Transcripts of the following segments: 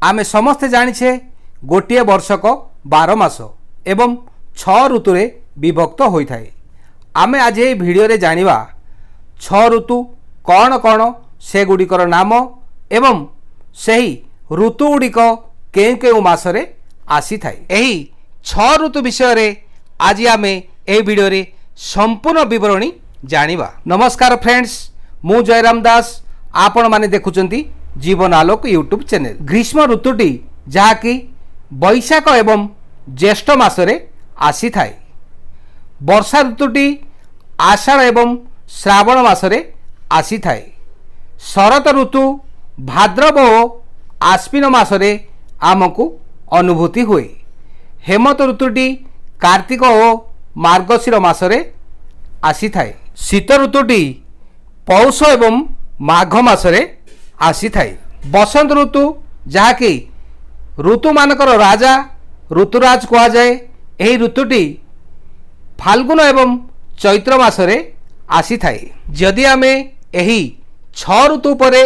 आमे समस्ते जानिछे गोटे वर्षक 12 मास एवं 6 ऋतुरे विभक्त होई थाए। आमे आज ये भिडियो रे जानिबा 6 ऋतु कौन कौन से गुड़िकर नाम एवं सही ऋतु गुड़िक केउ केउ मासरे आसी थाए। एही 6 ऋतु विषय रे आज आमे ए भिडियो रे संपूर्ण विवरणी जानिबा। नमस्कार फ्रेंड्स, मु जयराम दास, आपण माने देखुचंती जीवन आलोक यूट्यूब चैनल। ग्रीष्म ऋतुटी जहाँकि बैशाख एवं ज्येष्ठ मासरे आसी थाए। वर्षा ऋतुटी आषाढ़ एवं श्रावण मासरे आसी थाए। शरत ऋतु भाद्रव और आश्विन मासरे आमको अनुभूति हुए। हेमंत ऋतुटी कार्तिक और मार्गशीर मासरे आसी थाए। शीत ऋतुटी पौष एवं माघ मासरे आसी थाए। बसंत ऋतु जहाँकि ऋतु मानकर राजा ऋतुराज कहा जाए। यही ऋतुटी फाल्गुन एवं चैत्र मासरे आसी थाए। जदि आमे यही 6 ऋतु परे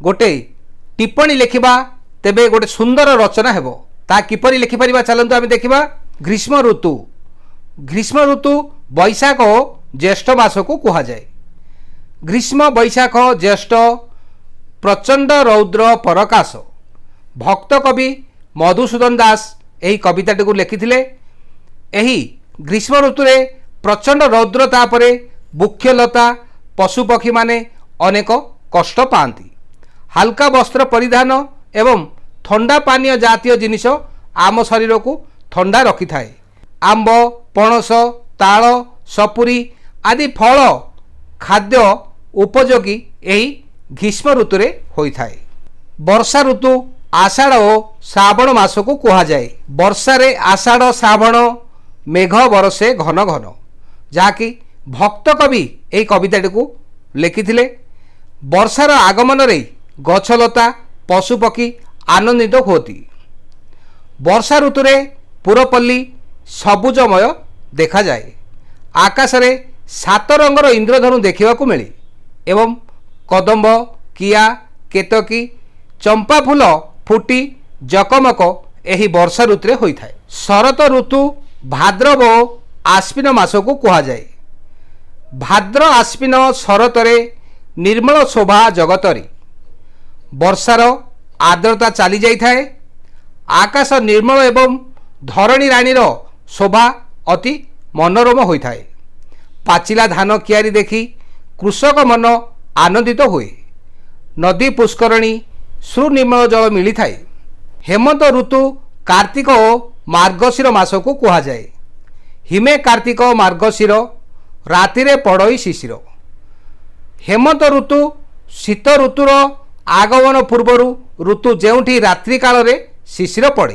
गोटे टिप्पणी लिखिबा तेबे गोटे सुंदर रचना हेबो। ता किपरि लिखि परिबा चलंतु आमे देखिबा। ग्रीष्म ऋतु बैशाख और ज्येष्ठ मास को कहा जाए। ग्रीष्म बैशाख ज्येष्ठ प्रचंड रौद्र परकाश। भक्त कवि मधुसूदन दास यही कविताटी को लिखिथिले। यही ग्रीष्म ऋतुरे प्रचंड रौद्रता परे वृक्षलता पशुपक्षी माने अनेक कष्ट पाती। हल्का वस्त्र परिधान एवं ठंडा पानीय जातीय जिनिष आम शरीर को ठंडा रखि थाए। आंब पणस ताल सपुरी आदि फल खाद्य उपयोगी यही ग्रीष्म ऋतुरे होई थाए। वर्षा ऋतु आषाढ़ और श्रावण मास को कहा जाए। वर्षा रे आषाढ़ श्रावण मेघ बरसे घन घन, जहाँकि भक्त कवि यही कविताटी को लिखिथिले। वर्षार आगमन रे गछलता पशुपक्षी आनंदित होती। वर्षा ऋतुरे पुरपल्ली सबुजमय देखा जाए। आकाश रे 7 रंगर इंद्रधनु देखा मिले एवं कदम्ब किया केतकी चंपा फूल फुटी जकमक यही वर्षा ऋतुरे होई थाए। शरत ऋतु भाद्रव आश्विन मास को कहा जाए। भाद्र आश्विन शरतरे निर्मल शोभा जगतरी। वर्षार आर्द्रता चली जाई थाए। आकाश निर्मल एवं धरणी रानीर शोभा अति मनोरम होई थाए। पाचिला धान कियारी देखी कृषक मन आनंदित हुए। नदी पुष्करणी सुनिर्मल जल मिली थाए। हेमंत ऋतु कार्तिक और मार्गशीर मास को कहा जाए। हिमे कार्तिक मार्गशीर रातिरे पड़ई शिशिर। हेमंत ऋतु शीत ऋतुर आगमन पूर्वरु ऋतु जेउठी रात्रि काल रे शिशिर पड़े।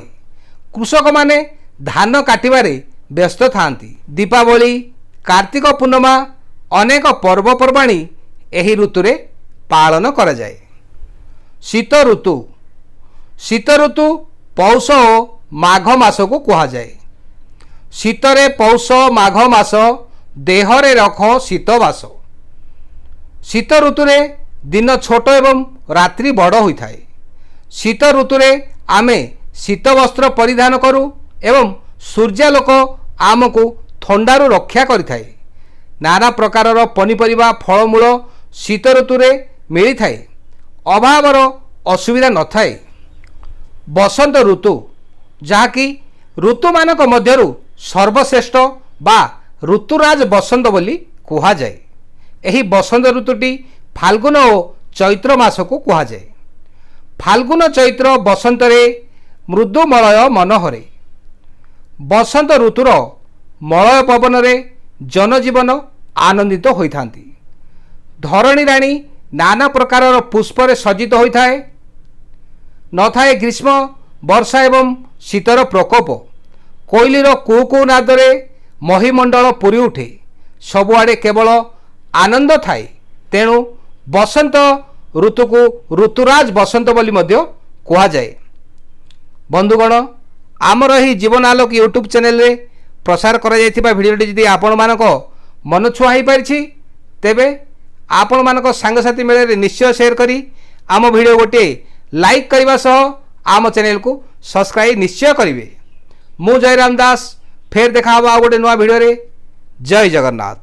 कृषक माने धान काटिबारे व्यस्त थांती। दीपावली कार्तिक पूर्णिमा अनेक पर्वपर्वाणी एही ऋतुरे पालन करा जाए। शीत ऋतु पौष और माघ मास को कहा जाए। शीतरे पौष माघ मास देहरे रख शीतवास। शीत ऋतुरे दिन छोट एवं रात्रि बड़ होता है। शीत ऋतुरे आमे शीत वस्त्र परिधान करूँ एवं सूर्यालोक आमको थंडारू रक्षा करिथाए। नाना प्रकारर पनीपरिबा फलमूल शीत ऋतुरे मिली थाए। अभावर असुविधा न थाए। बसंत ऋतु जहाँकि ऋतु मानक मध्यरु सर्वश्रेष्ठ बा ऋतुराज बसंत बोली कहा जाए। यही बसंत ऋतुटी फाल्गुन और चैत्र मास को कहा जाए। फाल्गुन चैत्र बसंत रे मृदुमलय मनोहरे। बसंत ऋतुर मलय पवन रे जनजीवन आनंदित होइथांती। धरणी राणी नाना प्रकारर पुष्पर सज्जित होता है। न थाए ग्रीष्म वर्षा एवं शीतर प्रकोप। कोइलीर कू कू नादरे महीमंडल पूरी उठे। सबुआड़े केवल आनंद थाए। तेणु बसंत ऋतु को ऋतुराज बसंत बोली मध्य कहा जाए। बंधुगण, आमर ही जीवन आलोक यूट्यूब चैनल रे प्रसार करा जायथिबा भिडियोटी जदि आपण मानक मन छुआ हो पारिछि तेबे आपण मानक सांगसाथी मेले निश्चय शेयर करी आम भिडियो गोटे लाइक करने सह आम चैनल को सब्सक्राइब निश्चय करेंगे। मु जयराम दास फेर देखा आ गोटे नुआ भिडियो। जय जगन्नाथ।